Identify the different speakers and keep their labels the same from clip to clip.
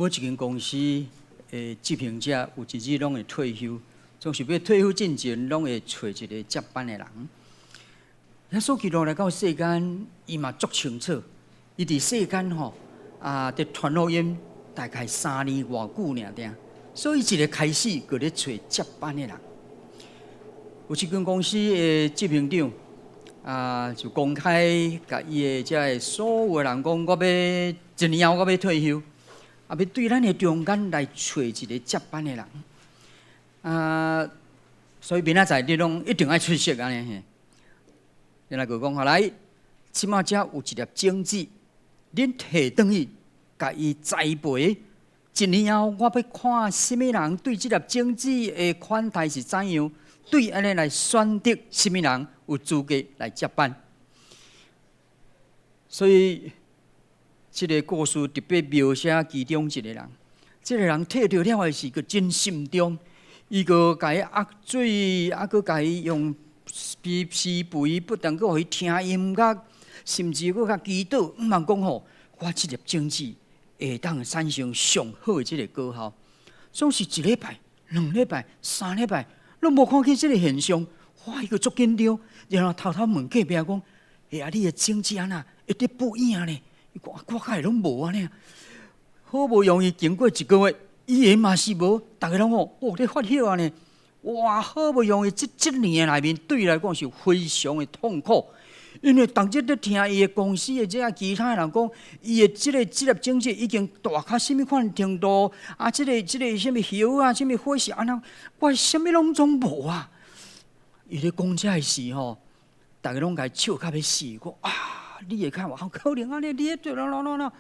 Speaker 1: 每一间公司的执行者有一日拢会退休，总是要退休之前，拢会找一个接班的人。遐所记录来到世间，伊嘛足清楚。伊伫世间吼伫传福音大概3年偌久尔定，所以一个开始就咧找接班的人。有一间公司的执行长就公开甲伊的遮所有的人讲，我要1年后我要退休。要对咱的中间来找一个接班的人，所以明仔载你拢一定爱出席安尼。然后就讲下来，即马遮有一粒种子，恁摕转去，甲伊栽培。1年后，我要看什么人对即粒种子的款待是怎样，对安尼来选择什么人有资格来接班。所以。这个故事特别描写其中一个人，这个人摕到了的是个真心中，伊个甲伊压水，佮甲伊用施肥，不但佮互伊听音乐，甚至佮甲祈祷，毋茫讲吼，我这粒种子会当产生上好的这个果效。总是1礼拜、2礼拜、3礼拜，拢无看见这个现象，哇，伊个足紧张，然后偷偷问隔壁讲：你的种子安那一直不影呢？我开拢无安尼，好不容易经过1个月，伊个嘛是无，大家拢讲哦，你发晓安尼，哇，好不容易这年内面对伊来讲是非常的痛苦，因为当日咧听伊个公司的这其他人讲，伊的这粒种子已经大到什么款程度这个什么叶啊，什么火是安那，我什么拢总无啊。伊咧讲这个时吼，大家拢甲伊笑到要死，讲你会看，好可能安尼，你对啦。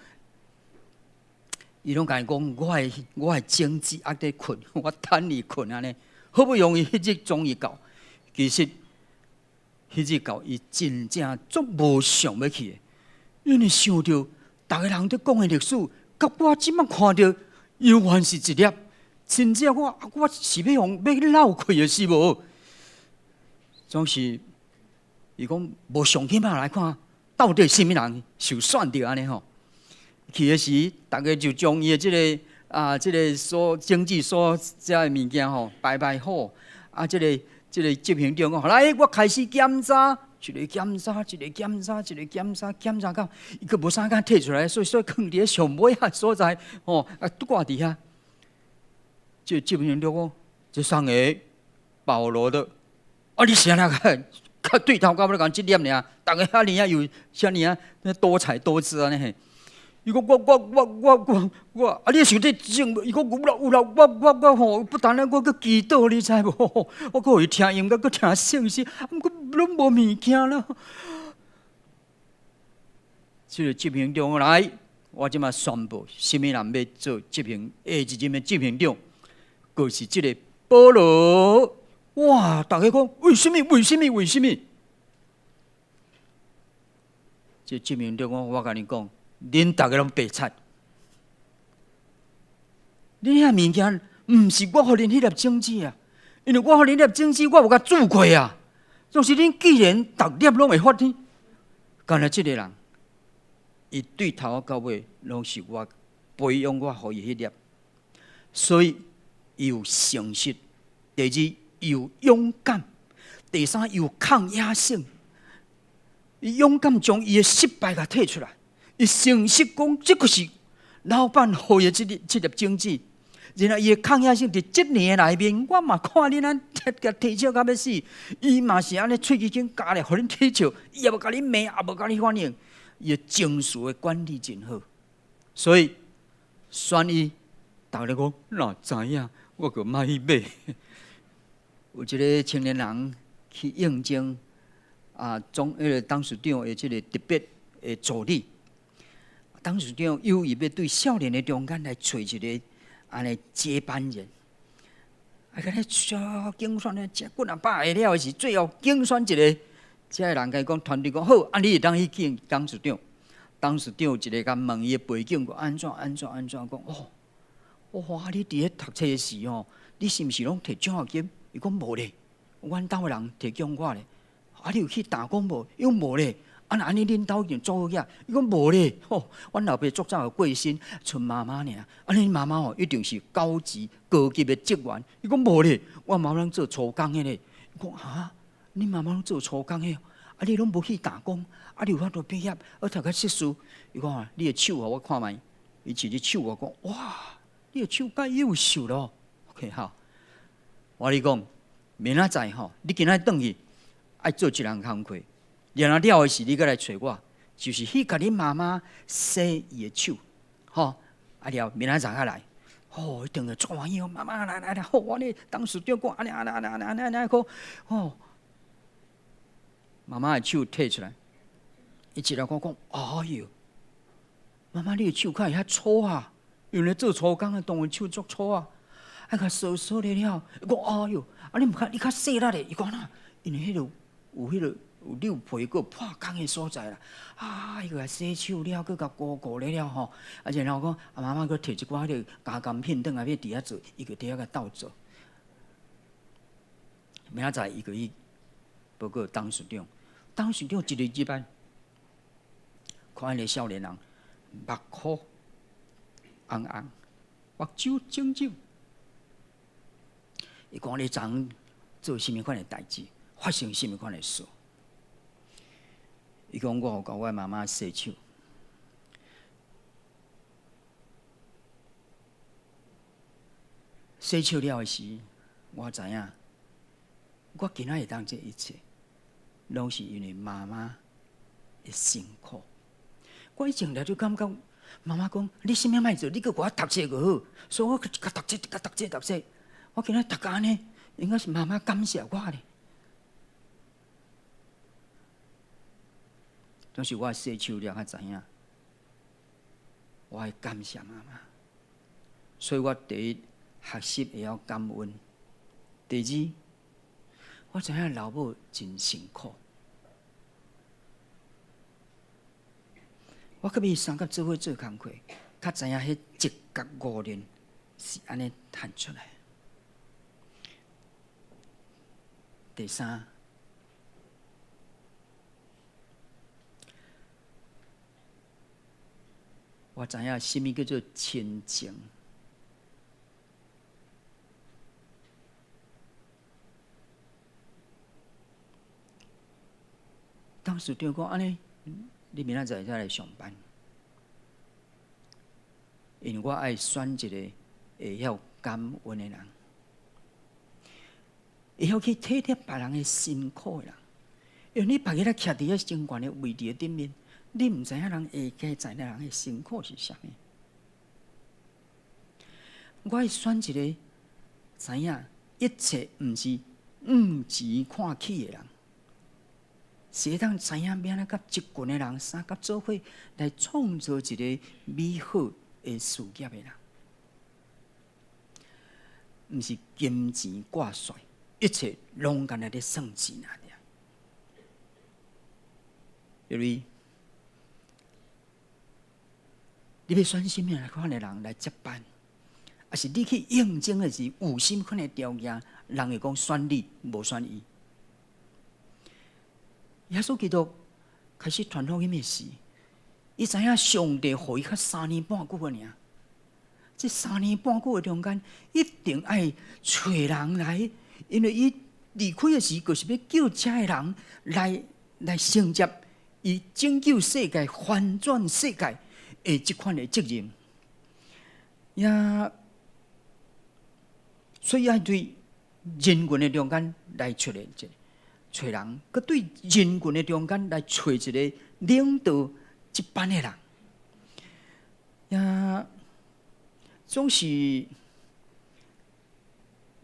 Speaker 1: 伊拢甲伊讲，我的种子还在困，我等伊困安尼，好不容易迄日终于到，其实迄日到，伊真正足无想要去的，因为想到逐个人伫讲的历史，甲我即摆看到，犹原是一粒，真正我是要闹开的是无？总是伊讲无上起码来看。到底什么人受选到安尼吼？去的时，大家就将伊的这个所经济所这物件吼摆好。这个执行长讲，来，我开始检查，一个检查到，伊个无啥敢摕出来，所以放伫咧上尾所在吼，挂伫遐。这执行长讲，这上个保罗的，你是安那个？对头到尾讲这点尔，大家遐尔有遐尔多彩多姿安尼嘿。伊讲我，你想得种？伊讲有啦，我吼不但咧，我搁祈祷，你知无？我搁会听音乐，搁听圣诗，毋过拢无物件啦。这个执行长来，我即马宣布，什么人要做执行？下一任的执行长，就是这个保罗。哇！大家讲为什么？这执行长讲，我甲你讲，恁大家拢白贼。恁遐物件，毋是我互恁迄粒种子啊，因为我互恁粒种子，我有甲煮过啊。总是恁既然逐粒拢会发呢，干那这个人，伊对头到尾拢是我培养我互伊迄粒，所以伊有诚实。第二。有勇敢，第3有抗压性。伊勇敢将伊的失败甲摕出来，伊诚实讲，这个是老板予伊这粒种子。然后伊的抗压性伫这年内面，我嘛看恁安甲提笑到要死，伊嘛是安尼喙齿紧夹咧，互恁提笑，伊也无甲你骂，也无甲你反应，伊的情绪的管理真好，所以选伊，大家讲哪知影，我个莫去买。有一个青年人去应征董事长的这个特别的助理，董事长有意要对少年的中间来找一个安尼接班人，甲你竞选咧，这几啊百个了是最后竞选一个，这个人甲伊讲团队讲好，你会当去见董事长。董事长一个甲问伊的背景，讲安怎讲哇，你伫咧读册的时候，你是毋是拢摕奖学金？伊讲无咧，阮兜的人提供我咧。你有去打工无？伊讲无咧。啊，那安尼恁兜已经做好呀？伊讲无咧，阮老爸足早就过身，剩妈妈尔。啊，恁妈妈一定是高级的职员。伊讲无咧，我妈妈做粗工的咧。伊讲啊，恁妈妈做粗工的，啊，你拢无去打工，啊，你有法度毕业，而读个硕士。伊讲啊，你的手我看卖，伊一只手我讲，哇，你的手介优秀咯。OK 好，我你讲，明仔载你今仔转去爱做一人工课。然后了的是，你过来找我，就是去甲恁妈妈洗伊的手，啊了明仔载下来，一定会足欢喜哦。妈妈来，我呢当时就讲安尼个，妈妈的手摕出来，伊一来讲，哎哟，妈妈你的手敢会遐粗啊？原来做粗工的当然手足粗啊，甲扫扫了，伊讲哎哟，你较细力咧，伊讲哪？因为迄个有迄个。有溜皮个破工的所在啦，伊个洗手了，佮甲顾了吼，然后讲妈妈佮摕一寡迄个加工品转来要伫遐做，伊个伫遐甲斗做。明仔载伊个去报告董事长，董事长一日一班，看迄个少年人，目眶红红，目睭肿肿。伊讲你昨做甚物款的代志，发生甚物款的事？伊讲我有甲我妈妈洗手，洗手了时，我知影，我今仔会当这一切，拢是因为妈妈的辛苦。我以前了就感觉，妈妈讲你啥物莫做，你佮我读册就好，所以我甲读册。我今仔读安尼，应该是妈妈感谢我咧。总是我洗手了，才知影，我会感谢妈妈。所以我第一学习会晓感恩。第二，我知影老母真辛苦。我甲伊三甲做伙做工课，较知影迄一角五年是安尼赚出来。第三。我知影什么叫做亲情。当时就讲安尼，你明仔载才来上班，因为我爱选一个会晓感恩的人，会晓去体贴别人的辛苦的人。因为你别个咧徛伫遐真悬的位置顶面。你毋知影人下家知影人的辛苦是啥物？我会选一个知影一切毋是钱看起的人，是会当知影要安怎甲一群的人三甲做伙来创造一个美好的事业的人，毋是金钱挂帅，一切拢干那咧算钱啊！因为你要选什么款的人来接班，还是你去应征的是有什么款的条件，人会讲选你，无选伊。耶稣基督开始传福音的时，伊知影上帝予伊较3年半久尔。这3年半久的中间，一定爱找人来，因为伊离开的时，就是要叫这的人来承接伊拯救世界、翻转世界。这款的责任，所以爱对人群的中间来找人，佮对人群的中间来找一个领导一班的人，总是耶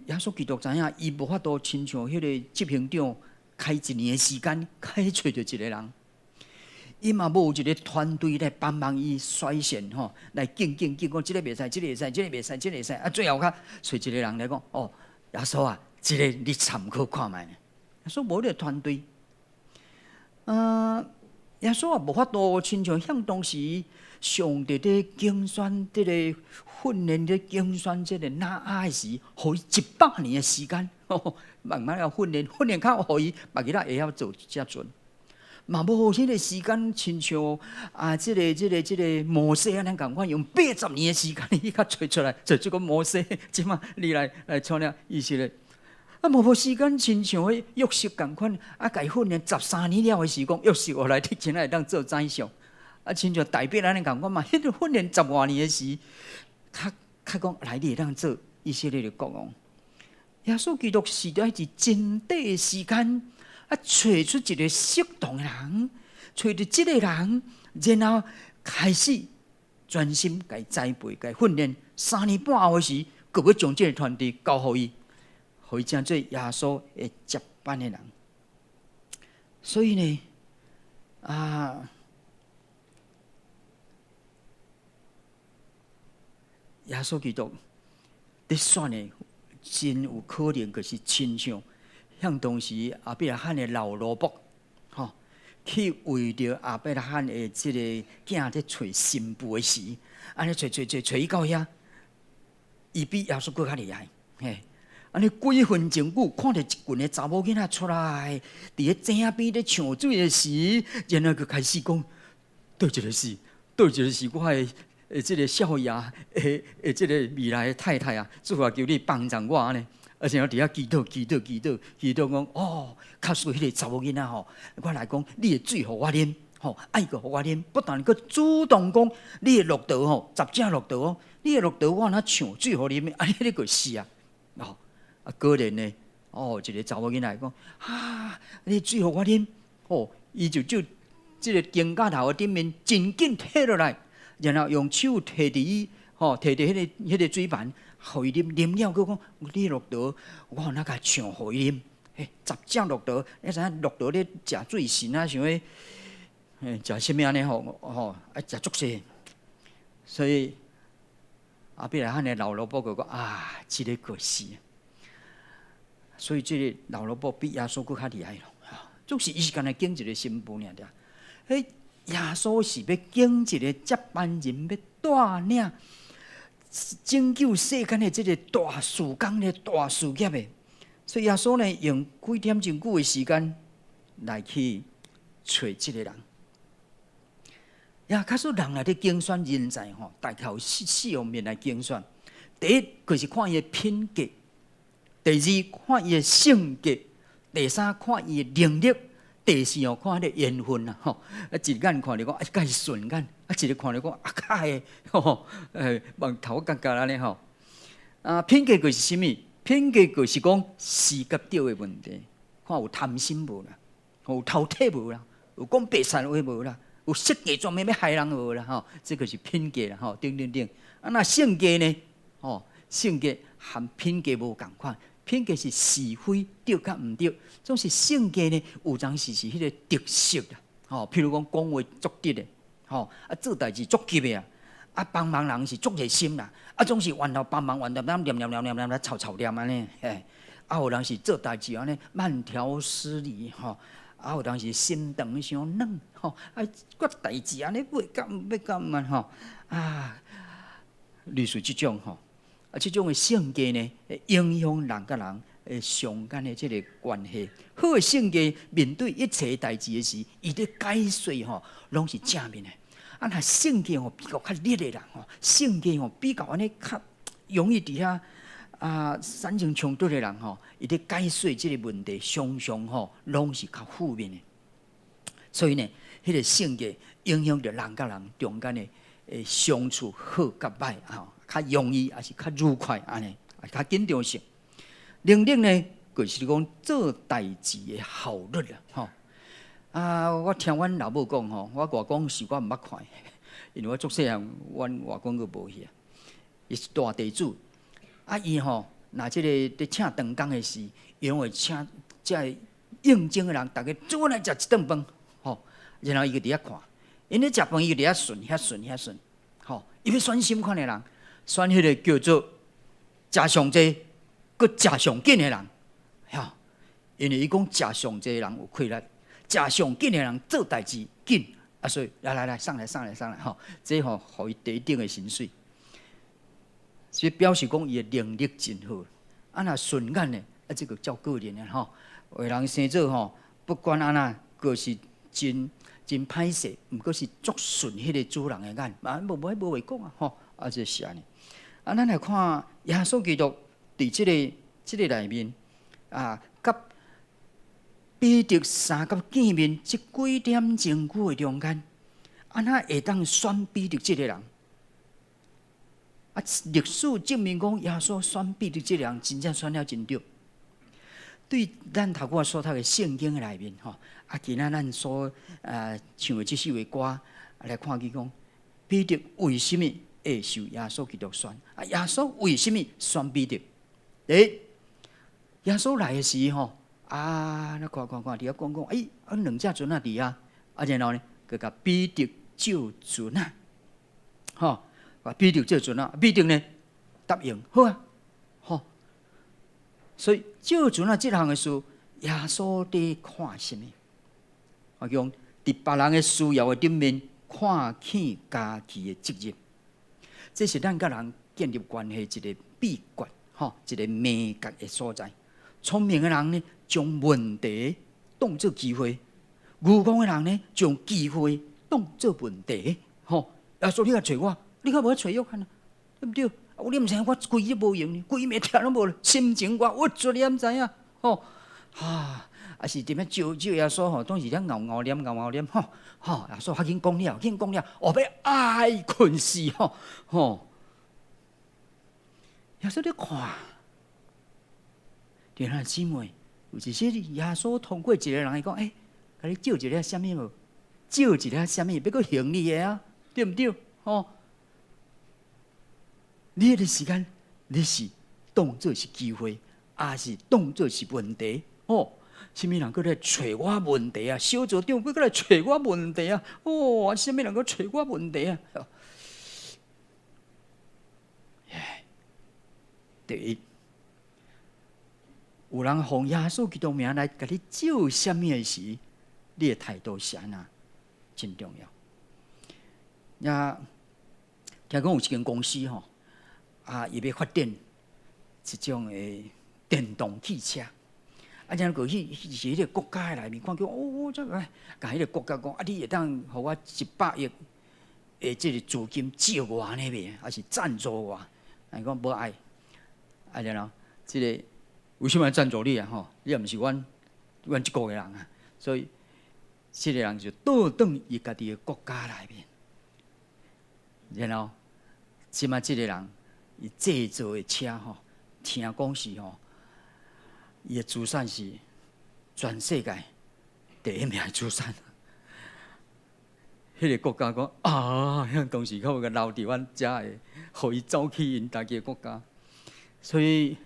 Speaker 1: 稣基督知影，伊无法度亲像迄个执行长开1年的时间，开找到一个人。伊嘛无一个团队来帮忙伊筛选来竞，讲即个袂使，即个会使，即个袂使，即个会使。最后找一个人来讲，耶稣啊，即个你参考看卖。耶稣无个团队，耶稣也无法度亲像向当时上帝咧竞选这个训练咧竞选这个拿阿时，予伊100年的时间，慢慢要训练较，予伊别个会晓做遮准。嘛无迄个时间，亲像即个摩西安尼共款，用80年的时间，伊甲找出来，找出个摩西，即马你来创了以色列。啊，无时间，亲像迄约瑟共款，啊，家训练13年了的时光，约瑟后来真会当做宰相。啊，亲像大卫安尼共款嘛，迄个训练10多年的时，较讲来你会当做以色列的国王。耶稣基督是在一真短的时间，啊，找出一个适当的人，找到这个人，然后开始专心给栽培、给训练。3年半后时，佮要将这个团队交予伊，予伊成做耶稣的接班的人。所以呢，耶稣基督伫选的真有可能，就是亲像当时亚伯拉罕的老罗卜，去为着亚伯拉罕的这个囝在找新妇的时，安尼找伊到遐，伊比耶稣更较厉害，嘿。安尼几分钟久，看到一群的查某囡仔出来，伫个井边咧抢水的时，然后就开始讲：对一个是，我的这个少爷的这个未来的太太啊，主要求你帮助我呢。而且我伫遐祈祷讲：哦，确实迄个查某囡仔吼，我来讲，你的水互我啉，爱个互我啉，不但佮主动讲，你的骆驼吼，10只骆驼哦，你的骆驼我若抢水互啉，安尼你就是啊，果然呢，一个查某囡仔讲你水互我啉，伊就这个肩胛头的顶面真紧摕落来，然后用手摕伫伊，摕伫迄个水盘，互伊啉，啉了，佮讲你骆驼，我哪甲抢互伊啉？10只骆驼，你知影骆驼咧食水神啊，想要食啥物安尼爱食足些，所以亚伯拉罕的老罗伯讲这个可惜。所以这个老罗伯比耶稣更较厉害咯，就是伊是干来拣一个新妇尔的。耶稣是要拣一个接班人，要带领拯救世间的这个大事工的大事业的。所以耶稣呢，用几点钟久的时间来去找这个人。假使人来咧竞选人才大概有4方面来竞选。第一，就是看伊的品格。第二，看伊的性格；第三，看伊的能力；第四，看伊的缘分啦。一个眼看着讲介顺眼，一个看着讲介望头角角安尼吼。品格就是啥物？品格就是讲视觉到的问题，看有贪心无啦，有偷窃无啦，有讲白善话无啦，有设计专门要害人无啦。这个是品格啦。等。那性格呢？性格和品格无共款。品格是是非对甲毋对，总是性格呢有当时是迄个特色啦。譬如讲话足直的，做代志足急的帮忙人是足热心啦，总是完头帮忙完头念吵念安尼，有人是做代志安尼慢条斯理，有当时心肠伤软，决代志安尼要干类似即种这种的性格呢，影响人甲人上间的这个关系。好的性格，面对一切代志的时，伊咧解说拢是正面的。若性格比较较烈的人性格比较安尼较容易伫遐产生冲突的人伊咧解说这个问题，常常拢是较负面的。所以呢，迄个性格影响着人甲人中间的相处好甲歹较容易还是较愉快安尼，较紧张性。能力呢，就是讲做代志的效率啦。我听阮老母讲我外公是我毋捌看，因为我足细汉，阮外公佫无去伊是大地主。伊若即个咧请长工的时，伊拢会请这应征的人，大家做来食一顿饭，然后伊就伫遐看，因咧食饭伊就伫遐顺，伊要选心款的人。选迄个叫做食上济，佮食上紧的人，因为伊讲食上济的人有气力，食上紧的人做代志紧，所以来上来，这互伊第一等的薪水，所以表示讲伊的能力真好。若顺眼的，这个照个人的有人生做不管安那，就是真歹势，毋过是足顺迄个主人的眼，无话讲啊，吼，就是安尼。咱来看耶稣基督伫即个内面甲彼得三角见面即几点钟久的中间，安那会当选彼得即个人？历史证明讲，耶稣选彼得即个人，真正选了真对。对咱头拄所读的圣经的内面，今仔咱所唱的即首的歌来看去讲，彼得为什么会受耶稣基督选？耶稣为什么选彼得？耶稣来的时咱看，伫遐讲，两只船伫啊，然后呢，佮甲彼得借船啊，把彼得借船啊，彼得呢答应好啊，所以借船啊，即项的事，耶稣伫看什么？我讲伫别人的需要的顶面看见家己的责任，这是咱甲人建立关系一个秘诀，一个秘诀的所在。聪明的人呢，将问题当作机会；愚公的人呢，将机会当作问题。耶稣，你来找我，你可无去找约翰啊？对不对？你毋知我规日无用呢，规暝听拢无，心情我绝你毋知影。是踮遐招耶稣当时咧熬念，耶稣较紧讲了，后尾爱困死耶稣咧看。弟兄姊妹，有一些耶稣通过一个人来讲，甲你借一个什么无？借一个什么？要阁行你的啊，对不对？你迄个时间，你是当作是机会，还是当作是问题？什么人阁来找我问题啊？小组长阁来找我问题啊？什么人阁找我问题啊？第一。有人奉耶稣基督名来甲你借什么的时，你的态度是安那？真重要。听讲有一间公司伊要发展一种电动汽车。然后过去是迄个国家的内面看叫这个，甲迄个国家讲你会当互我100亿的这个资金借我安尼袂？还是赞助我？讲无爱，然后这个。为什么要赞助你啊？你也毋是阮一个人啊，所以这个人就倒转伊家己的国家内面，然后即马这个人伊制造的车听讲是伊的资产是全世界第一名的资产。迄个国家讲迄当时可有个留伫阮遮的，互伊走去因家己的国家，所以。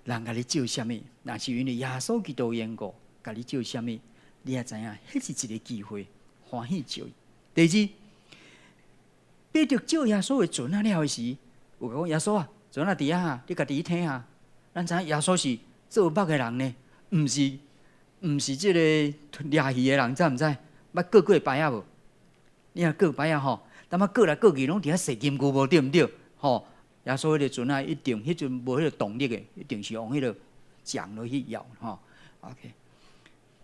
Speaker 1: 人甲你借什么？若是因为耶稣基督缘故，甲你借什么？你也知影，迄是一个机会，欢喜借。第二，彼得借耶稣的船了的时，有讲耶稣啊，船伫遐，你家己去听啊。咱知影耶稣是做目的人呢，毋是即个掠鱼的人，知毋知？捌过牌啊无？你若过牌啊等下过来过去拢伫遐射金箍无对毋对？耶稣迄个船啊，一定迄阵无迄个动力的，一定是用迄个桨落去摇OK，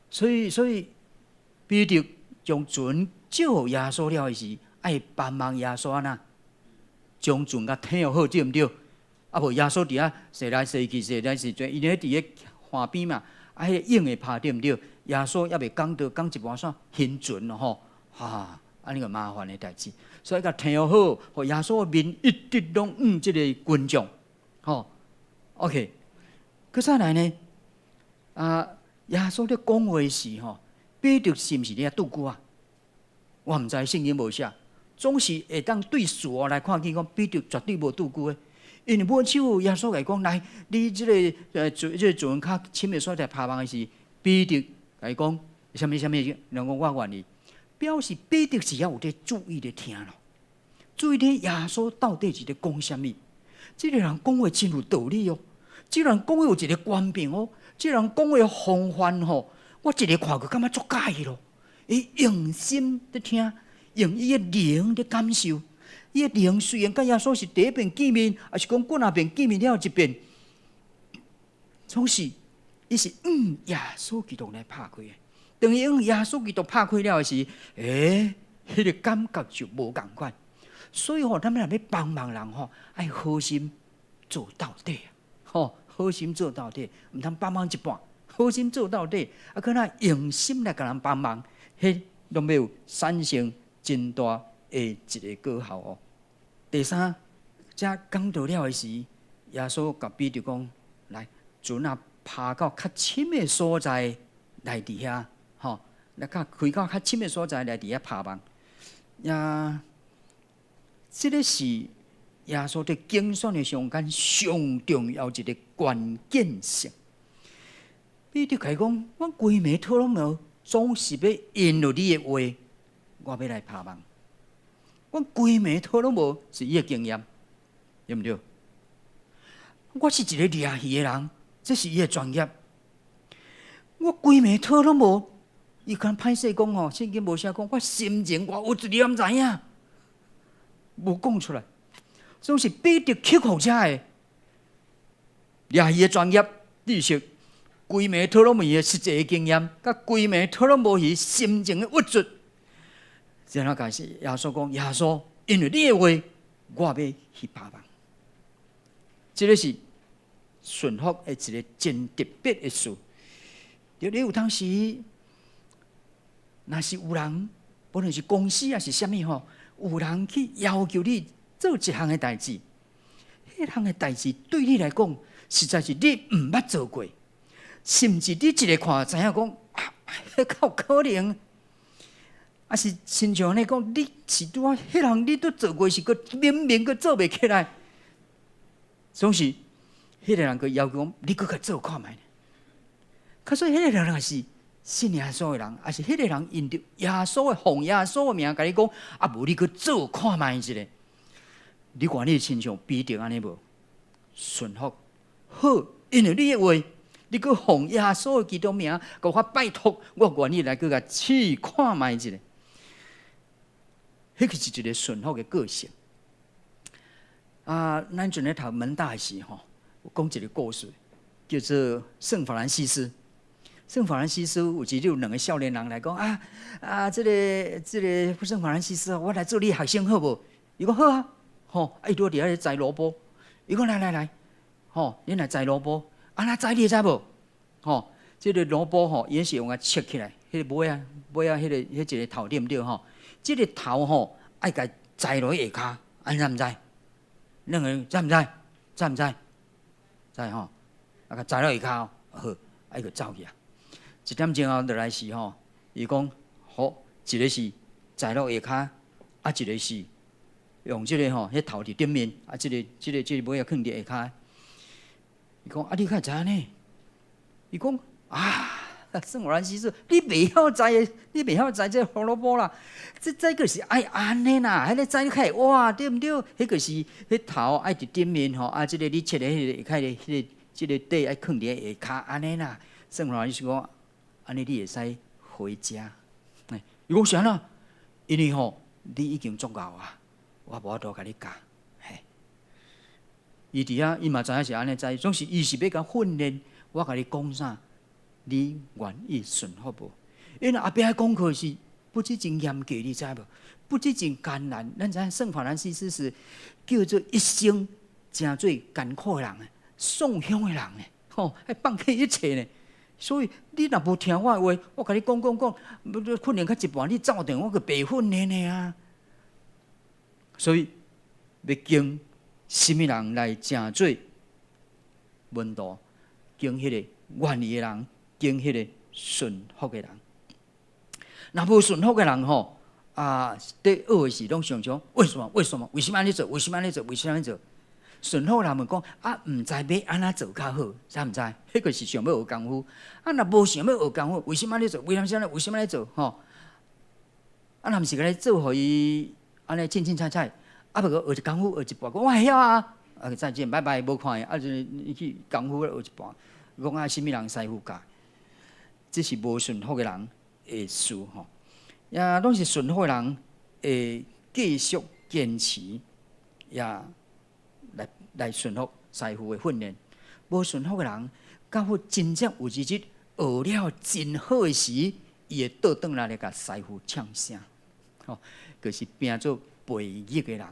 Speaker 1: 所以彼得将船借予耶稣了的时，爱帮忙耶稣安那将船甲挺好，对毋对？无耶稣伫遐射来射去，射来射去，因为伫个岸边嘛，迄个影会拍，对毋对？耶稣也袂讲一半煞晕船咯安尼个麻烦的代志。所以甲听好，互耶稣面一直拢即个群众，OK。佮再来呢？耶稣咧讲话时彼得是毋是咧拄久啊？我毋知圣经无写，总是会当对事来看见讲彼得绝对无拄久的，因为每手耶稣来讲来，你即个即个船较深的所在拍望的是彼得来讲，什么？人讲我愿意。表示彼得是有在注意的听咯，注意听耶稣到底是在讲什么。这个人讲话真有道理哦，这个人讲话有一个官柄哦，这个人讲话的方法我一个看过感觉足介意咯。伊用心在听，用伊的灵在感受。伊的灵虽然甲耶稣是第一遍见面，还是讲过两遍见面了一遍，总是伊伊是耶稣基督来拍开的。等于耶稣基督拍开了时，迄个感觉就无共款。所以咱们若要帮忙人爱好心做到底好心做到底，毋通帮忙一半，好心做到底，搁那用心来甲人帮忙，迄拢要有产生真大的一个果效第三，这讲到了的时，耶稣甲彼得讲：来，船啊，爬到较深的所在来伫遐，来开到较深的所在来伫遐拍网。这个是耶稣在竞选的上间上重要一个关键性。彼得开讲：我规暝讨拢无，总是要因着你的话，我要来拍网。我规暝讨拢无，是伊的经验，对毋对？我是一个掠鱼的人，这是伊的专业。我规暝讨拢无，伊敢歹势讲圣经无写讲，我心情我有一点毋知影，无讲出来。总是彼得克服者的掠鱼的专业知识，规暝讨拢无伊的实际的经验，甲规暝讨拢无伊心情的郁卒。然后开始耶稣讲：耶稣，因为你的话，我要去拍网。这个是顺服的一个真特别的事。你有当时，若是有人，无论是公司还是啥物有人去要求你做一项的代志，迄项的代志对你来讲，实在是你毋捌做过，甚至你一个看知影讲，迄有可能。啊是亲像安尼讲，你是拄啊，迄项你都做过，是个明明个做袂起来，总是迄个人个要求讲，你搁甲做看觅。可所以迄个人也是信耶稣的人，也是迄个人因着耶稣的奉耶稣的名，甲你讲，无你搁做看觅一下。你看你亲像彼得安尼无顺服好，因为你的话，你搁奉耶稣的基督名，甲我拜托，我愿意来搁甲试看觅一下。迄个是一个顺服的个性。咱阵咧读门大时有讲一个故事，叫做圣法兰西斯。圣法兰西斯有两个少年人来讲这个圣法兰西斯，我来做你学生好无？伊讲好啊，伊拄伫遐摘萝卜。伊讲来，恁来摘萝卜，哪摘你知无？这个萝卜伊是用切起来，迄个尾啊，迄一个头对毋对这个头爱甲栽落去下骹，知毋知？两个人知毋知？知毋知？知甲栽落下骹好，爱个走去一点钟后就来时伊讲好，一个是栽落下骹，一个是用这个迄头伫顶面，这个尾啊放伫下骹。伊讲你较知影呢？伊讲圣法兰西斯，你袂晓栽这胡萝卜啦，这个是爱安尼啦，迄个栽开哇，对毋对？迄个是迄头爱伫顶面这个你切的迄个迄个这个底爱放伫下骹安尼啦。圣法兰西斯讲，安尼你会使回家。伊讲啥啦？因为你已经足够我无法度甲你教。伊伫遐，伊嘛知影是安尼栽，总是伊是要甲训练我甲你讲啥。你愿意顺服无？因为后壁的功课是不止真严格，你知无？不止真艰难。咱知影圣法兰西斯是叫做一生真最艰苦的人送乡的人还放弃一切呢。所以你若无听我的话，我甲你讲，训练到一半，你走定我个白训练的所以要经什么人来真做门徒？经迄个愿意的人。经迄个顺服的人，若无顺服的人在学的时拢常常为什么安尼做？为什么安尼做？顺服人们讲毋知要安怎做较好，知毋知？迄个是想要学功夫。若无想要学功夫，为什么安尼做？为什么安尼做？若毋是甲你做，互伊安尼凊彩，无学一功夫学一半，讲我会晓再见，拜拜，无看伊你去功夫学一半，讲什么人师傅教？这是无顺服的人的事拢是顺服的人会继续坚持来顺服师傅的训练。无顺服的人，到好真正有一日学了真好诶时，伊会倒转来甲师傅呛声，就是变做背逆诶人。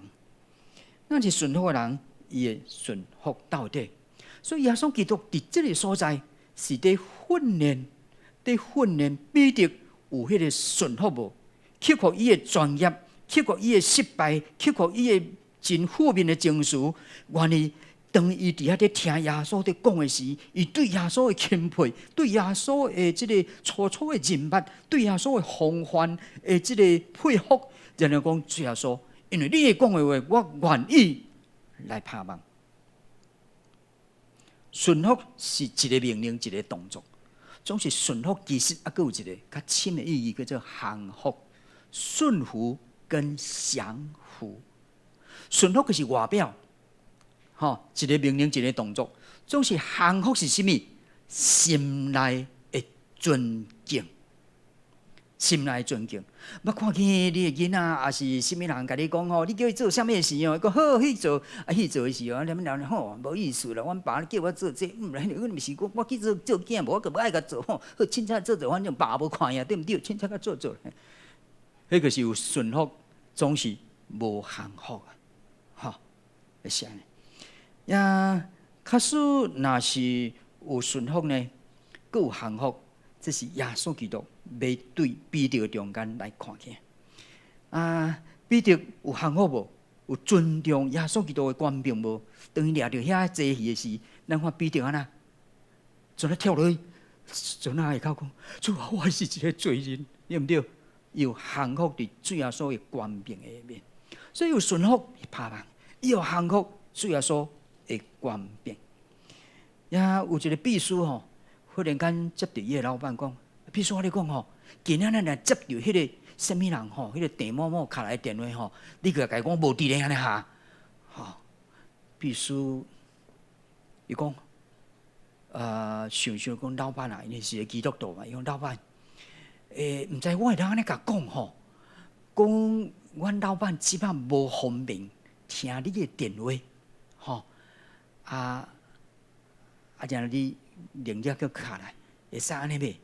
Speaker 1: 咱是顺服诶人，伊会顺服到底。所以耶稣基督伫即个所在是伫训练彼得有迄个顺服无，克服伊诶专业，克服伊诶失败，克服伊诶真负面诶情绪，愿意当伊伫遐咧听耶稣伫讲诶时，伊对耶稣诶钦佩，对耶稣诶即个初初诶认捌，对耶稣诶风范诶即个佩服，然后讲主耶稣，因为你诶讲诶话，我愿意来拍望。顺服是一个命令，一个动作。总是顺服，其实还有一个较深的意义，叫做降服、顺服跟降服。顺服就是外表，一个命令，一个动作。总是降服是什么？心内的尊敬，心内尊敬。捌看见你的囡仔，也是什么人甲你讲吼，你叫伊做啥物事哦？伊讲好去做，去做的时候，你们人吼无意思啦。阮爸叫我做这，阮毋是我去做囝，无我个不爱甲做吼。好，凊彩做，反正爸无看呀，对毋对？凊彩甲做。迄个是有顺服，总是无降服啊，是安尼。呀，假使若是有顺服呢，佮有降服。这是耶稣基督要对彼得中间来看见。彼得有降服无？有尊重耶稣基督的官兵无？当伊掠着遐坐鱼的时，咱看彼得安那，就咧跳落去，就那下口讲：主啊，我是一个罪人，对毋对？有降服伫主耶稣的官兵的下面，所以有顺服拍望，有降服主耶稣的官兵。也有一个秘书吼。忽然间接到伊个老板讲，譬如我咧讲吼，今仔日若接到迄个什么人吼，迄个电某某敲来电话吼，你个甲伊讲无伫咧安尼下，秘书伊讲，想讲老板啊，因为是个基督徒嘛，伊讲老板，毋知我会当安尼甲讲吼，讲阮老板即摆无方便听你个电话，然后你。另一个卡来，会使安尼袂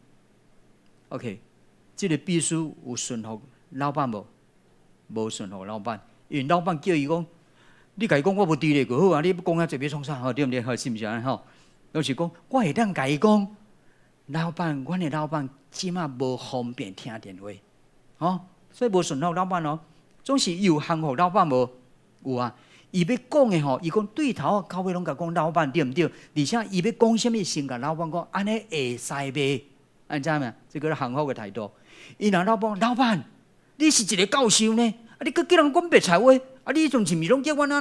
Speaker 1: ？OK， 这个秘书有顺服老板无？无顺服老板，因为老板叫伊讲，你甲伊讲我无伫咧就好啊，你要讲遐济要创啥？对毋对？是毋是安尼吼？就是讲，我会当甲伊讲，老板，阮的老板即马无方便听电话，所以无顺服老板哦，总是有降服老板无？有啊。伊要讲的吼，伊讲对头到尾拢甲讲老板对毋对？而且伊要讲什么，先甲老板讲，安尼会使袂？安知影？这个幸福的态度。伊若老板，你是一个教授呢，你搁叫人讲白菜话，你从前面拢叫我那，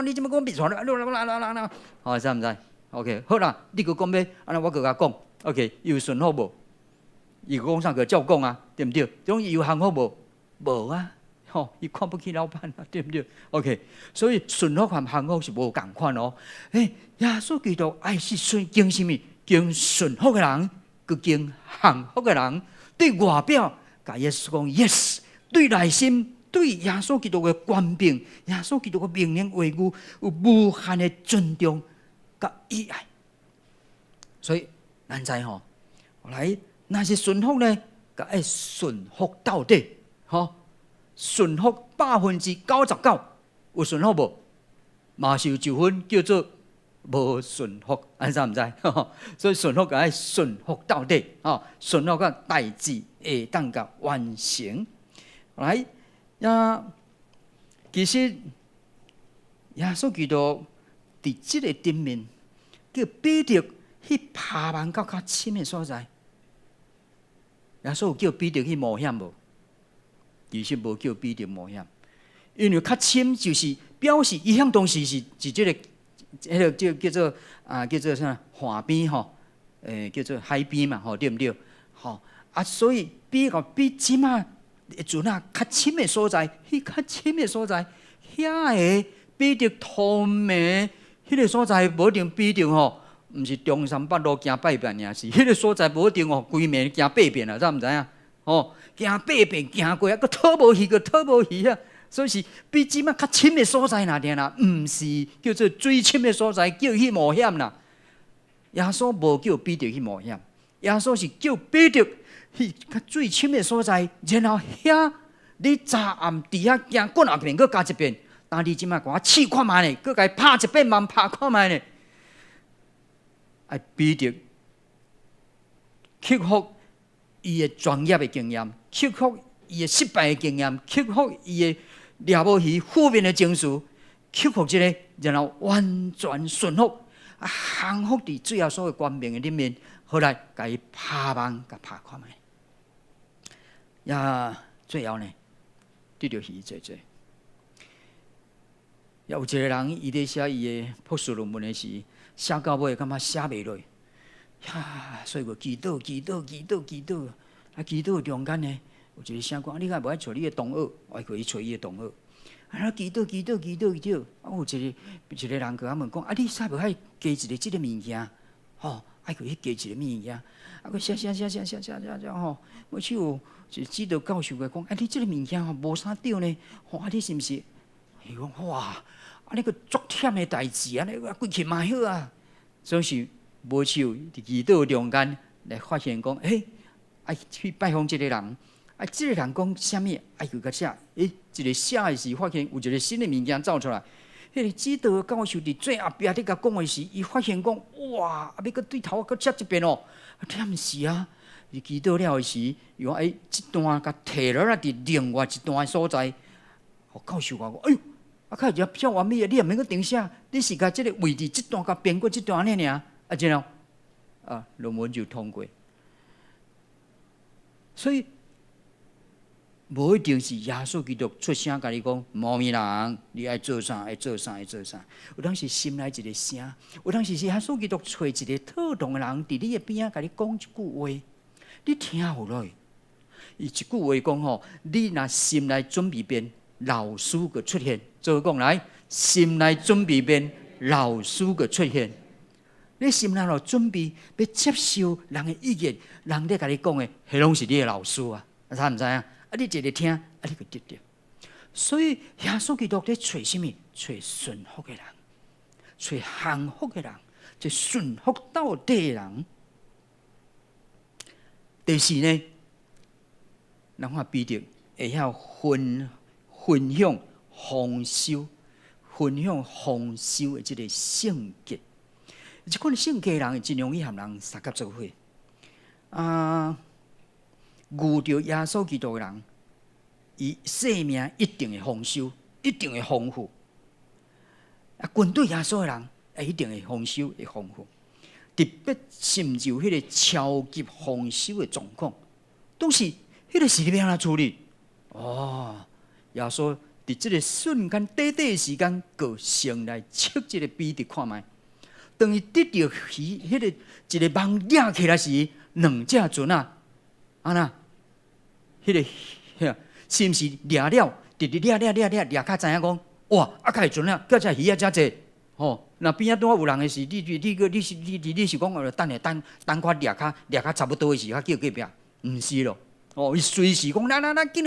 Speaker 1: 你怎么讲白菜啦？知毋知 ？OK， 好啦，你搁讲要，安尼我搁甲讲 ，OK， 有顺服无？伊讲啥个照讲啊？对毋对？种有幸福无？无啊。伊看不起老板啊，对不对 ？OK， 所以顺服和降服是无共款哦。耶稣基督爱是敬什么？敬顺服的人，佮敬降服的人。对外表，甲耶稣讲 yes； 对内心，对耶稣基督的官兵、耶稣基督的命令话语，有无限的尊重佮意爱。所以咱知吼，来，那是顺服呢，佮爱顺服到底，顺服99%，有顺服无？嘛是有9分，叫做无顺服，安怎毋知？所以顺服该顺服到底，顺服个代志会当甲完成。来，其实耶稣基督伫即个顶面，叫彼得去拍望到较深的所在。耶稣有叫彼得去冒险无？其实无叫彼得冒险，因为较深就是表示伊向当时是即个，迄个叫做叫做啥海边吼，叫做海边嘛，对毋对？所以比即马阵较深的所在，较深的所在，遐个彼得透明，迄个所在无一定彼得吼，毋是中山北路行8遍尔是，迄个所在无一定规暝行8遍啊，知毋知影？行8遍行过，佫讨无去啊！所以是比即马较深的所在哪点啦？毋是叫做最深的所在，叫伊去冒险啦。耶稣无叫彼得去冒险，耶稣是叫彼得去较最深的所在，然后遐你早暗伫遐行过后边，搁加一遍。但你即摆甲我试看卖呢，搁甲伊拍一遍，慢拍看卖呢。哎，彼得克服伊的专业的经验，克服伊的失败的经验，克服伊的掠无鱼负面的情绪，克服这个，然后完全顺服，降服伫最后所有官兵的里面，后来甲伊拍网，甲拍看卖。呀，最后呢，得到鱼多多。也有一个人，伊咧写伊的博士论文的时，写到尾感觉写袂落，呀，所以就祈祷，啊，祈祷中间呢，有一个声讲，你敢无爱找你的同学，我去找伊的同学。啊，祈祷，啊，有一个人甲我问讲，啊，你使无爱加一个即个物件？吼，爱去加一个物件，啊，佮写，吼，我去有一指导教授个讲，啊，你即个物件吼无啥对呢，吼，啊，你是毋是？伊讲哇，啊，你个足忝的代志，安尼规气嘛好啊，总是无手伫祈祷中间来发现讲，爱去拜访即个人。啊，即个人讲啥物？啊，就甲写，一个写的时发现有一个新的物件走出来。迄个指导教授伫最后壁咧甲讲的时，伊发现讲，哇，啊，要搁对头搁写一遍哦。啊，忝是啊！伊祈祷了的时，伊讲，即段甲摕落来伫另外一段所在。互教授讲，哎呦，啊，较只较完美的，你也免搁重写，你是甲即个位置即段甲编过即段安尼尔，啊，然后啊，论文就通过。所以。无一定是耶稣基督出声甲你讲，无面人，你爱做啥，爱做啥，爱做啥。有当时心内一个声，有当时是耶稣基督找一个特同的人，伫你的边仔甲你讲一句话，你听有落。伊一句话讲吼，你若心内准备变，老师个出现。做讲来，心内准备变，老师个出现。你心内就准备要接受人的意见，人咧甲你讲的，迄拢是你的老师啊，知唔知啊？啊！你一日听，啊！你就得到。所以耶稣基督咧找什么？找顺服的人，找降服的人，找顺服到底的人。第四呢，咱看彼得会晓分享丰收的这个性格。这款性格的人，尽容易和人相合做伙。遇到耶稣基督的人，伊生命一定会丰收，一定会丰富。啊，军队耶稣的人，一定会丰收，会丰富。特别甚至有迄个超级丰收的状况，都是迄个是你要安怎处理？哦，耶稣伫这个瞬间短短的时间，个先来测这个彼得看卖。当伊得到迄个一个网抓起来时，两只船啊！啊那，迄个是毋是掠了？直直掠，较知影讲，哇！啊，开船啊，叫只鱼啊，遮济吼。那边仔拄有人的时，你是讲等看掠较差不多的时，较叫隔壁，毋是咯。哦，伊随时讲，来，紧，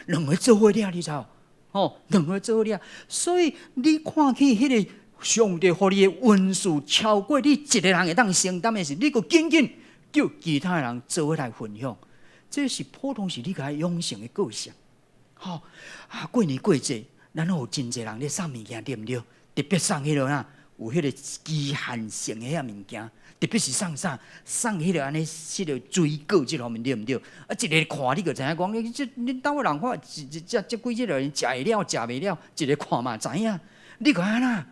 Speaker 1: 两个做伙掠，你知道？哦，两个做伙掠，所以你看起迄个上帝互你的恩赐超过你一个人会当承担的时，你个紧叫其他人做伙来分享。这是普通是你甲养成的个性，吼过年过节，咱有真侪人咧送物件，对毋对？特别送迄落啦，有迄个期限性的遐物件，特别是送迄落安尼，迄落水果即方面，对毋对？啊，一个看你就知影讲，你兜的人看，这几个人食会了，食袂了，一个看嘛知影。你看安那？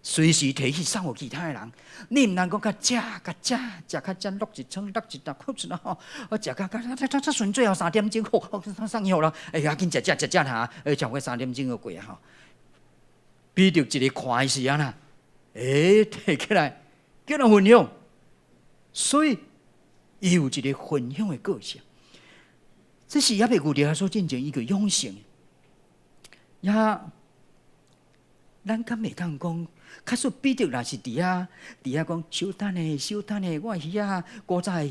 Speaker 1: 随时提去送互其他的人，你毋通讲食较真落一床，落一搭裤子啦吼，我食较顺，最后3点钟好，送去互人，赶紧食哈，超过3点钟就过啊吼。比着一个看的时安那，摕起来，叫人分享，所以伊有一个分享的个性，这是也袂有了所进行一个养成，也咱敢袂当讲。假使彼得若是伫遐讲，小等下，我鱼啊，古早也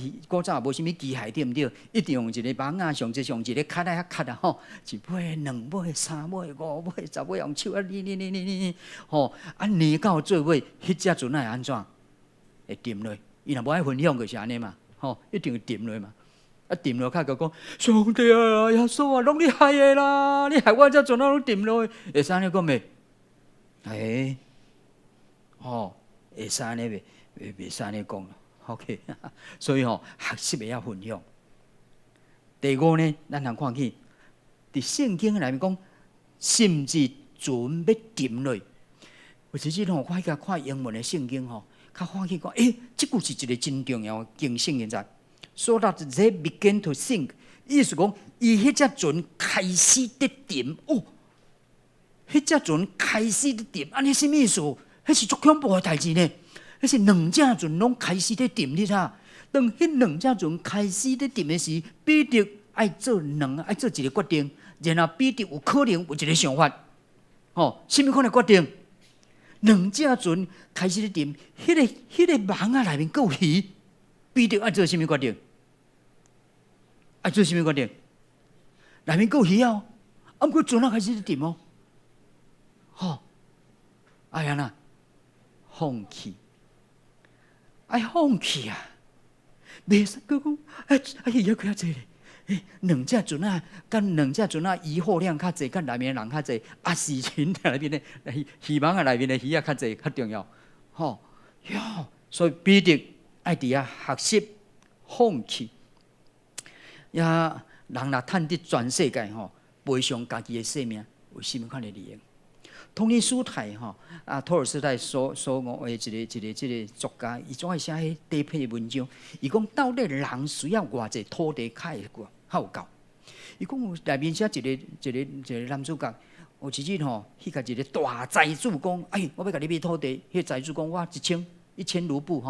Speaker 1: 无啥物机械，对毋对？一定用一个网啊，上一个卡来卡啊吼，一尾、两尾、三尾、五尾、10尾，用手啊，你吼，啊捏到最尾，迄只船会安怎？会沉落？伊若无爱分享，就是安尼嘛，一定沉落嘛。沉落，较个讲，上帝啊，耶稣啊，拢你害的啦！你害我遮船啊，拢沉落去，会使安尼讲袂？会使安尼袂使安尼讲 OK， 所以学习会晓分享。第五呢，咱通看起，伫圣经内面讲，甚至船要沉落。有时我迄个看英文的圣经较看起讲，即句是一个真重要的经圣现在。So that they begin to sink， 意思讲，伊迄只船开始在沉迄只船开始在沉，安尼什么意思？迄是足恐怖的代志呢。迄是两只船拢开始在沉，你知？当迄两只船开始在沉的时，彼得爱做一个决定，然后彼得有可能有一个想法，什么可能决定？两只船开始在沉，迄个网啊内面有鱼，彼得爱做什么决定？爱做什么决定？内面有鱼啊，不过船啊开始在沉哎呀呐，放弃，放弃啊！袂使佮讲，鱼还较济咧。两只船啊，跟两只船啊，渔获量较济，跟内面的人较济，事情内面的鱼网啊内面的鱼啊较济，较重要。所以彼得爱伫遐学习放弃。人若趁得全世界赔偿家己的性命，为什么款的利益？托尼斯泰托尔斯泰所讲的一个作家，伊总爱写迄底篇的文章。伊讲到底人需要偌济土地较有够？伊讲有内面写一个男主角，有一日迄个一个大财主讲，我要甲你买土地。迄财主讲，我1000卢布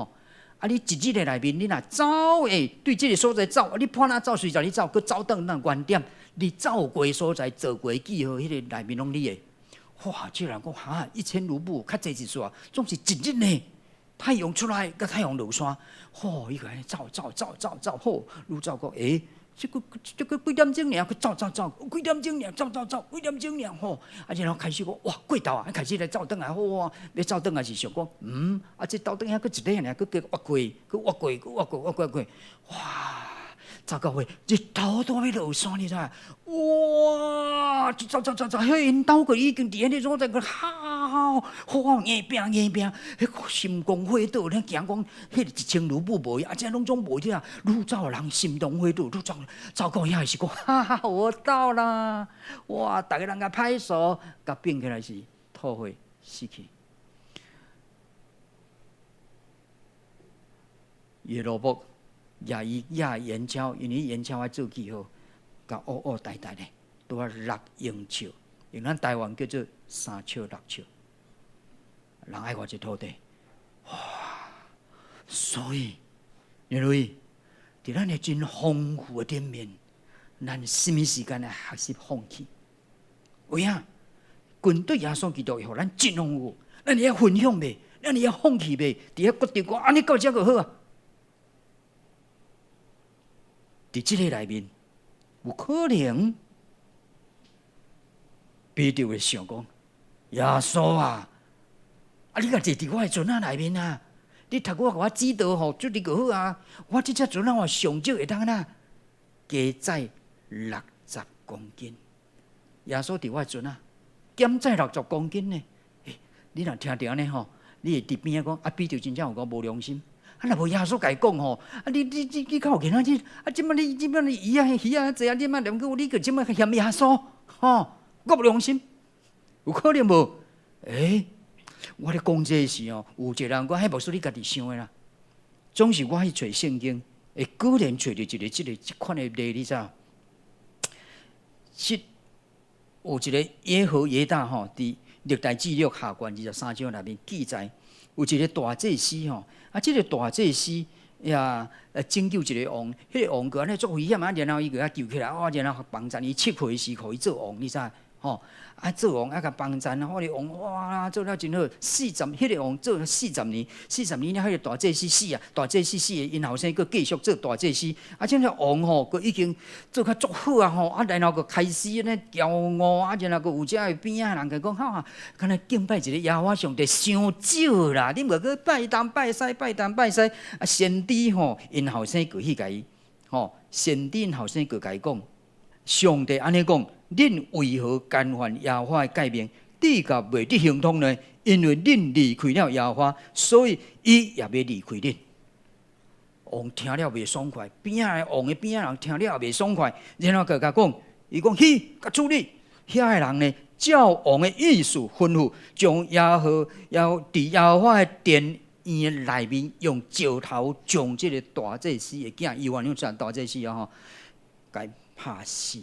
Speaker 1: 你一日的内面，你若走对这个所在走，你判哪走随着你走，佮走倒那原点，你走过所在做过记号，迄个内面拢你的。哇！这人讲1000卢布较济一撮，总是一日呢。太阳出来，甲太阳落山，伊个安尼走，愈走个这个几点钟尔，佮走，几点钟尔，走，几点钟尔，然后开始讲哇，过头啊，开始来走转来，要走转来是想讲，这走转遐佮一个尔，佮挖过，哇！走到尾，日头都要落山，你知？哇！走，迄因兜个已经伫迄个所在个硬拼，迄心光火陡，咱惊讲，迄1000卢布无，这拢总无啲愈走人心中火陡，愈走到遐是讲，我到啦！哇！大家人甲拍手，甲变起来是吐血死去。耶罗伯。也岩礁，因为岩礁爱做记号，甲呆咧，拄啊6英尺，用咱台湾叫做3尺6尺，人爱偌济土地，哇！所以，因为伫咱的真丰富的顶面，咱什么时间来学习放弃？有影，军队耶稣基督互咱真丰富，咱会晓分享袂？咱会晓放弃袂？伫遐决定讲，安尼到遮就好啊！伫即个内面，有可能彼得会想讲：耶稣啊，你甲坐伫我的船仔内面啊，你读我甲我指导注意就好啊。我即只船仔上少会当加载60公斤。耶稣伫我的船仔减载60公斤呢？你若听着呢你会伫边讲彼得真正有讲无良心。若无耶稣甲伊讲你较有见仔日即摆你鱼啊济你嘛连你个即摆嫌耶稣够无良心，有可能无？我咧讲这时有一个人讲，迄无是你家己想的啦。总是我去找圣经，会果然找到即款的例，你知？有一个耶和耶大伫历代志录下卷23章内面记载，有一个大祭司即个大祭司拯救一个王，迄个王个安尼足危险然后伊个救起来，然后帮助伊7岁时，互伊做王，你知？吼。做王甲帮赞，迄个王哇做了真好，40，迄个王做了40年，40年了，迄个大祭司死啊，大祭司死，因后生佫继续做大祭司，即个王吼，佫已经做较足好啊吼，然后佫开始咧骄傲，然后佫有遮个边仔人佫讲敢若敬拜一个耶和华上帝伤少啦，你无佫拜东拜西，拜东拜西，先知吼，因后生佫去甲伊吼，先知因后生佫甲伊讲，上帝安尼讲。恁为何干犯耶和华的诫命，地甲袂得行通呢？因为恁离开了耶和华，所以伊也要离开恁。王听了袂爽快，边仔王的边仔人听了也袂爽快，然后佮讲，伊讲去甲处理，遐个人呢，照王的意思吩咐，将耶和华的殿院内面用石头将这个大祭司的囝，伊原用这大祭司啊甲拍死。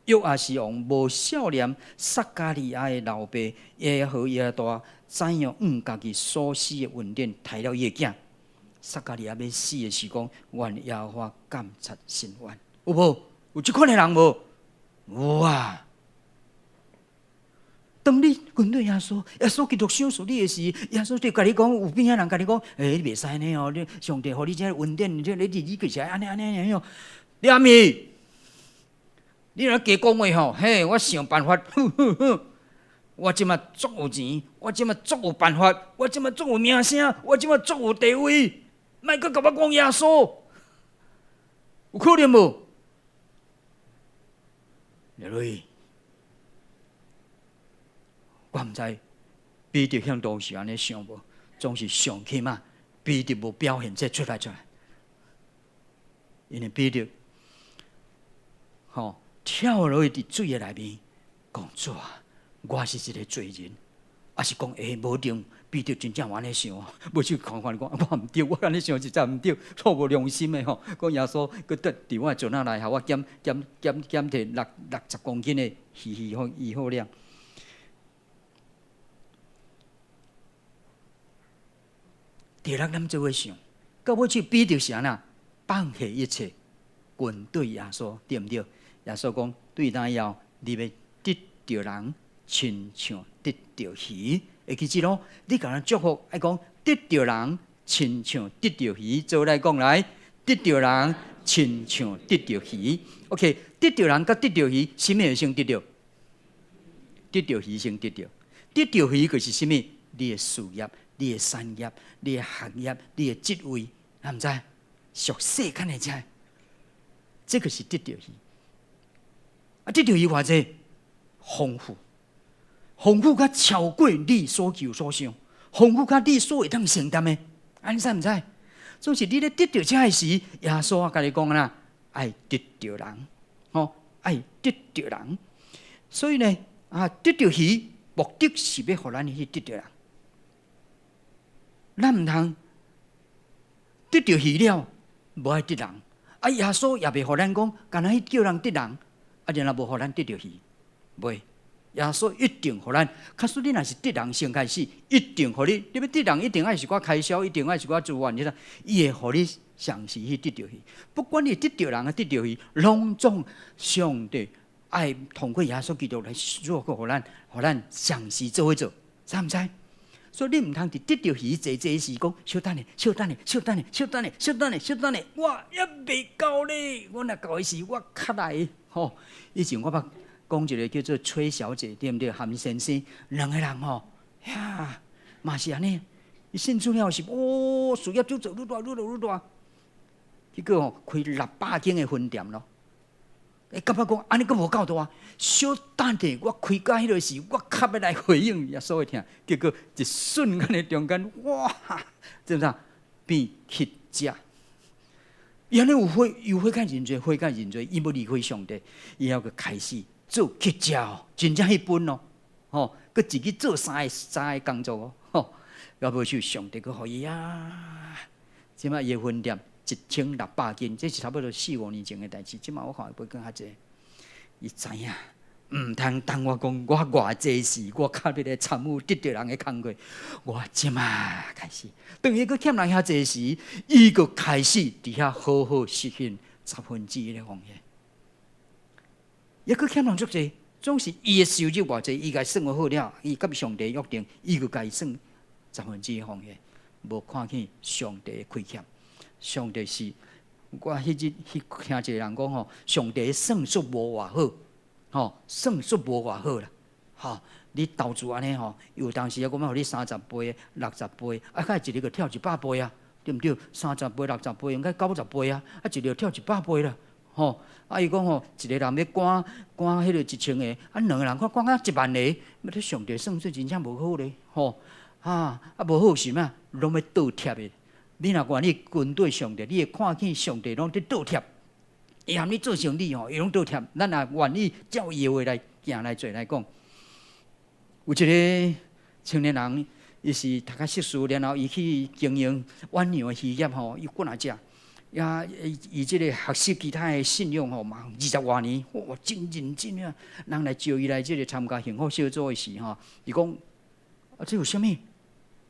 Speaker 1: 约阿斯王无少年撒加利亚的老爸耶和大怎样家己所死的恩典抬了伊的囝？撒加利亚要死的时讲，愿耶和华监察心愿，有无？有即款的人无？有啊！当你面对耶稣，耶稣基督想诉你的时，耶稣就甲你讲，有边仔人甲你讲，你袂使安尼哦，你上帝互你这恩典，你日子起来安尼哦，你阿咪。你若加讲话吼，嘿，我想办法，我即马足有钱，我即马足有办法，我即马足有名声，我即马足有地位，莫阁甲我讲耶稣，有可能无？列位，我毋知彼得向当时安尼想无，总是上起码彼得无表现这出来，因为彼得，吼。跳落去伫水的内面，讲主啊，我是一个罪人，还是讲无定？彼得真正安尼想，无去看看讲，我毋对，我安尼想实在毋对，错无良心的吼。讲耶稣，佮得伫我船仔内下，我减摕60公斤的鱼好量。第六，咱做伙想，到尾去彼得是安那放下一切，跟对耶稣，对毋对？耶稣讲：对咱要你要得着人，亲像得着鱼。会记住咯？你甲人祝福，爱讲得着人，亲像得着鱼。做来讲来，得着人，亲像得着鱼。OK， 得着人甲得着鱼，什么会先得着？得着鱼先得着。得着鱼就是什么？你的事业、你的产业、你的行业、你的职位，毋知？俗世间的遮，这个是得着鱼。得着伊偌济丰富，丰富甲超过你所求所想，丰富甲你所会当承担的，安知毋知？总是你咧得着这时，耶稣啊，甲你讲啦，爱得着人，爱得着人。所以呢，得着鱼，目的是要互咱去得着人。咱毋通得着鱼了，无爱得人。耶稣也袂互咱讲，干那去叫人得人。然后无互咱得着鱼，袂。耶稣一定互咱。假使你若是得人先开始，一定互你。你要得人，一定爱是我开销，一定爱是我资源，你知？伊会互你详细去得着鱼。不管你得着人啊，得着鱼，拢总上帝爱通过耶稣基督来做个互咱详细做伙做，知毋知？所以你毋通伫得着鱼坐时讲，小等咧，我还未到咧，我若到时我较来。以前我捌讲一个叫做崔小姐，对毋对？韩先生两个人呀，嘛是安尼。伊信主了是，事业就做愈大，结果开600间的分店咯。感觉讲安尼阁无够大，小等者我开到迄个时，我较要来回应耶稣的听，结果一瞬间的中间，哇，知毋知？变乞食。伊安尼有花甲人多，伊要离开上帝，伊要开始做乞食哦，真正迄本哦，佮自己做三个工作哦，要无就上帝佮互伊啊，即摆伊分店1600斤，这是差不多4-5年前的代志，即摆我看会不会更较济。伊知影，毋通当我讲我偌济事，我较要来参与得着人的工作，我即摆开始。当伊佫欠人遐济时，伊佫开始伫遐好好实行1/10的奉献。伊佫欠人足济，总是伊的收入偌济，伊家算好了，伊甲上帝约定，伊就家算1/10奉献，无看见上帝的亏欠。上帝是，我迄日听一个人讲吼，上帝算术无偌好，吼，算术无偌好啦，吼，你投资安尼吼，有当时啊，我要互你30倍、60倍，啊，较一日个跳100倍啊，对毋对？30倍、60倍，应该90倍啊，啊，一日跳100倍啦。吼，啊！伊讲吼，一个人要赶迄个1000个，啊，2个人赶啊1万个，要你上帝算术真正无好咧，吼，无好是嘛，拢要倒贴的。你若愿意跟对上帝，你会看见上帝拢伫倒贴，伊含你做生意吼，伊拢倒贴。咱也愿意照伊话来行来做来讲。有一个青年人，伊是读较硕士，然后伊去经营远洋的渔业吼，伊过来遮。伊即个学习其他的信用吼，嘛20多年，哇，真认真啊！人来招伊来即个参加幸福小组的时吼，伊讲啊，这有啥物？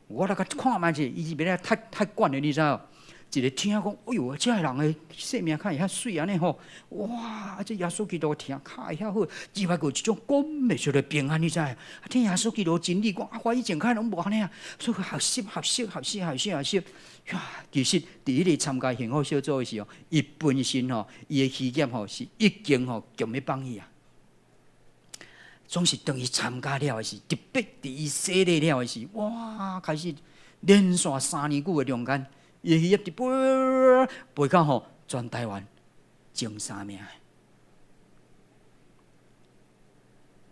Speaker 1: 我来甲看卖者，伊是要太管了，你知道？一个听讲，哎哟，这个人的生命较会遐水安尼吼，哇！这耶稣基督听较会遐好，只不过一种讲袂出来平安，你知？啊，听耶稣基督真理讲，啊，我以前较拢无安尼啊，所以学习。呀，其实伫迄个参加幸福小组的时候，伊本身吼，伊的企业吼是已经吼强要放弃啊。总是当伊参加了的时，特别伫伊洗礼了的时，哇，开始连续3年久的中间，伊的企业直飞到吼全台湾前3名。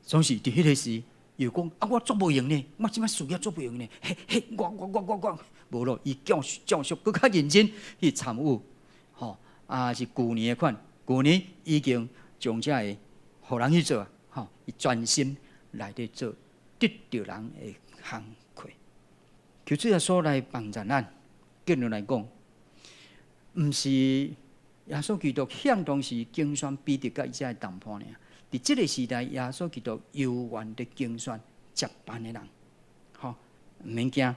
Speaker 1: 总是伫迄个时，又讲啊，我做无用呢，我即摆事业做无用呢，嘿，我。无咯，伊照续搁较认真去参与，吼是去年的款，去年已经将这个互人去做，吼，伊专心来伫做得着人的工课。求主耶稣来帮助咱，结论来讲，毋是耶稣基督向当时竞选彼得甲伊遮谈判呢。伫即个时代，耶稣基督有缘伫竞选接班的人，吼，毋免惊。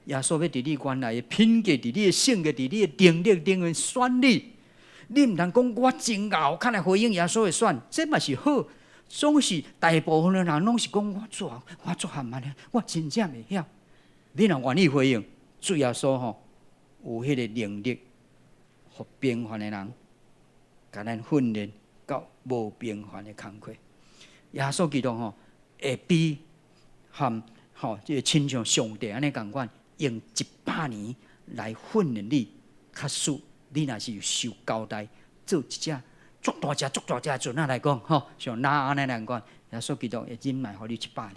Speaker 1: 耶稣要伫你原来的品格，伫你的性格，伫你的能力顶面选你。你毋通讲我真熬，看来回应耶稣的选，这嘛是好。总是大部分的人拢是讲我做含慢的，我真正袂晓。你若愿意回应，主耶稣吼有迄个能力，互平凡的人，甲咱训练到无平凡的工课。耶稣基督吼会比即个亲像上帝安尼共款。用100年来训练你，较使你若是受交代，做一只足大只的船来讲，吼，像那安尼来讲，耶稣基督会忍耐互你100年，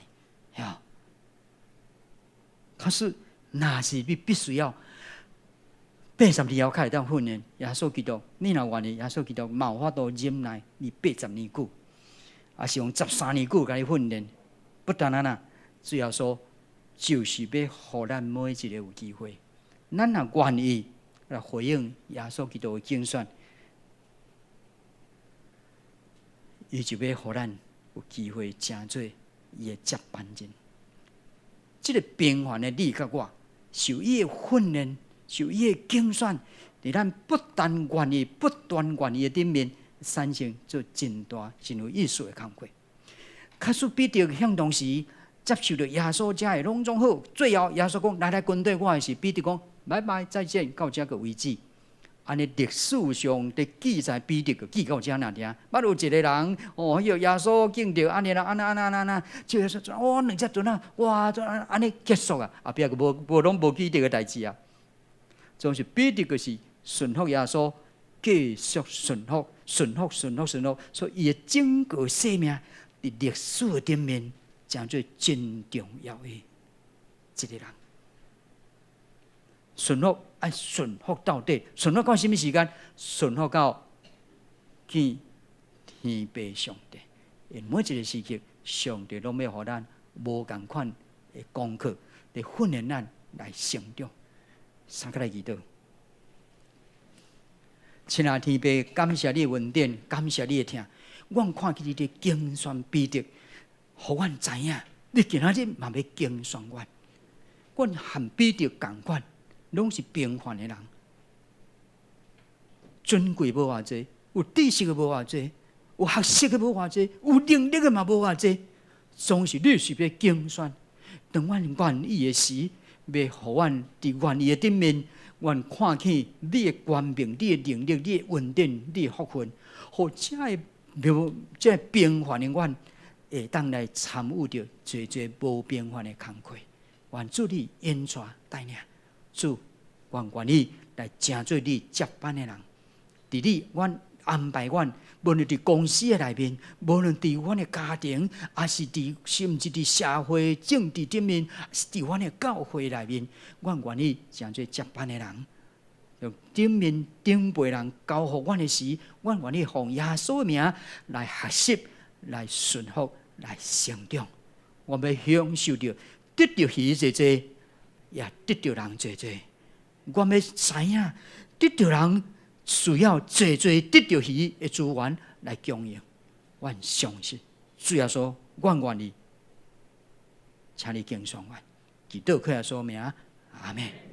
Speaker 1: 呀。可是若是你必须要82要开始当训练，耶稣基督，你若愿意，耶稣基督嘛有法度忍耐你80年久，也是用13年久甲你训练，不但安那，主要说。就是要互咱每一个有机会，咱若愿意来回应耶稣基督的竞选，伊就要互咱有机会成做伊的接班人。这个平凡的你甲我，受伊的训练，受伊的竞选，伫咱不但愿意、不断愿意的顶面，产生做真大、真有意思的工课。假使彼得向当时。接受着耶稣遮的拢总好，最后耶稣讲：“来跟对我的时，彼得讲拜拜再见，到这个为止。”安尼历史上的记载，彼得就记到遮那听。捌有一个人哦，迄个耶稣见着安尼啦，安，就耶稣说：“哦，2只船啊，哇，安尼结束啊！后壁个无记得个代志啊。”总是彼得就是顺服耶稣，继续顺服，所以伊的整个生命伫历史的顶面。讲做真重要的一个人，顺服爱顺服到底，顺服到什么时间？顺服到见天父上帝。因每一个时刻，上帝拢要互咱无共款的功课，来训练咱来成长。三个来祈祷，亲爱的天父，感谢你的恩典，感谢你的听。我看见你的竞选彼得。互阮知影，你今仔日嘛要竞选阮。阮和彼得共款，拢是平凡的人，尊贵无偌济，有知识的无偌济，有学识的无偌济，有能力的嘛无偌济，总是你是要竞选。当阮愿意的时，要互阮伫愿意的顶面，阮看见你的权柄、你的能力、你的稳定、你的福分，互这平凡的阮，会当来参与着侪侪无平凡的工课。愿主你恩赐带领，主愿意来成做你接班的人。伫你，阮安排阮，无论伫公司的内面，无论伫阮的家庭，还是甚至伫社会政治顶面，是伫阮的教会内面，阮愿意成做接班的人。用顶面顶辈人交互阮的时，阮愿意奉耶稣的名来学习、来顺服、来成长。我们享受到得到鱼济济，也得到人济济。我们知影得到人需要济济得到鱼的资源来供应。我相信，主要说，我愿意，请你敬赏我。祈祷靠耶稣名，阿门。